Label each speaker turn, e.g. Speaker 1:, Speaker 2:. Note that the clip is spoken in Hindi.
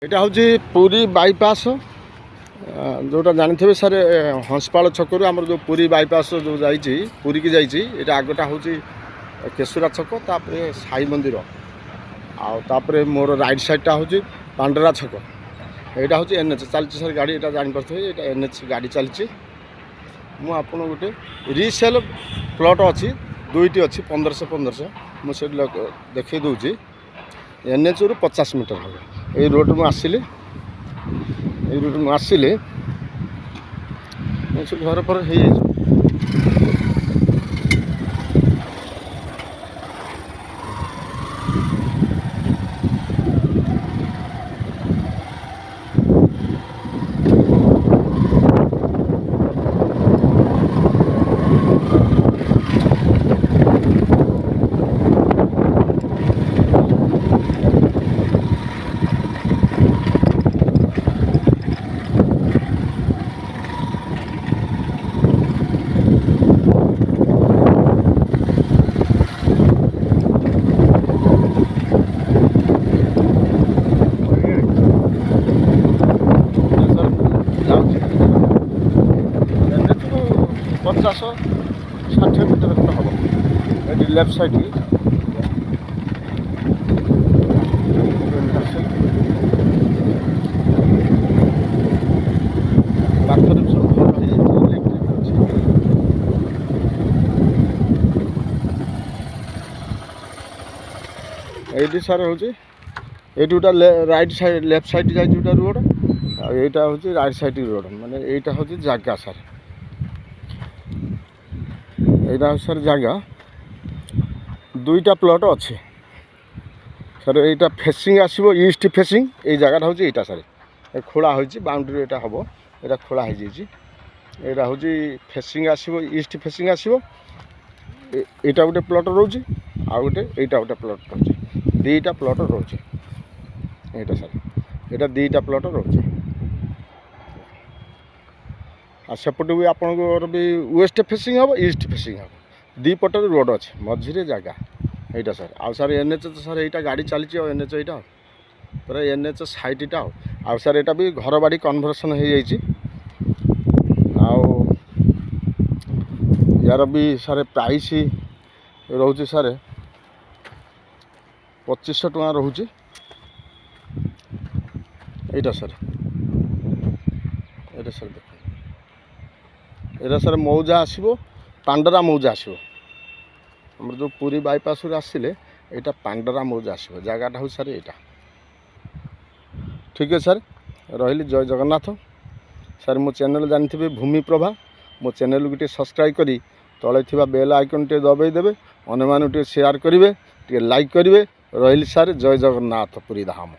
Speaker 1: এটা হচ্ছে পুরী বাইপাস जोटा जानते सर हंसपाल छकु आम जो पुरी बाईपास जो जाइए पुरी की जाइए ये आगटा हूँ केशुरा छक तापर साई मंदिर आउे मोर राइट साइडटा हूँ पांडरा छक यहाँ हूँ एनएच चलती सर गाड़ी यहाँ जापारे ये एनएच गाड़ी चलती मुझे गोटे रिसेल प्लट अच्छी दुईटी अच्छी 1500 मुझे देखी दूसरी एनएच रु 50 मीटर हम ये रोड में आसिली এই রুট মু আসলে ঘর পর হয়ে पचास 60 मीटर खंड हम ये लेफ्ट साइड ये सार हूँ ये गोटा राइट साइड लेफ्ट साइड जाइए रोड आईटा हूँ राइट साइड रोड माने यहाँ हूँ जगह सार यहाँ सर जगह दुईटा प्लट अच्छे सर यहाँ फेसिंग आसो ईस्ट फेसिंग ये जगह हूँ यहाँ सर खोला हो बाउंड्री यहाँ हम यहाँ खोला हो यहाँ हूँ फेसिंग आसो ईस्ट फेसिंग आसो यहाँ गोटे प्लट रोचे आ गए यहाँ गोटे प्लट रोचे दीटा प्लट रोचे यहाँ सर यहाँ दीटा प्लट रोचे सेपटे भी आपंकर भी वेस्ट फेसिंग हम ईस्ट फेसिंग हम दी पटर रोड अच्छे मझे जगह यहाँ सर आउ सर एनएच तो सर यहाँ गाड़ी चली एनएच यहाँ पूरा एनएच साइटा आउ सर यहाँ भी घर बाड़ी कन्भर्सन हो यार भी सर प्राइस रोचे सर 2500 टଙ୍କା रोचे यहाँ सर यहाँ सर देख यहाँ सर मौजा आसो पांडरा मौजा आसो आम जो पुरी बाईपास आसिले यहाँ पांडरा मौजा आसो जगहटा हूँ सर यहाँ ठीक है सर रही जय जगन्नाथ सर मो चैनल जानते भूमि प्रभा मो चैनल को सब्सक्राइब करी तले थी बेल आइकन टे दबाई देवे अन्य शेयर करेंगे टे लाइक करेंगे रही सर जय जगन्नाथ पुरी धाम।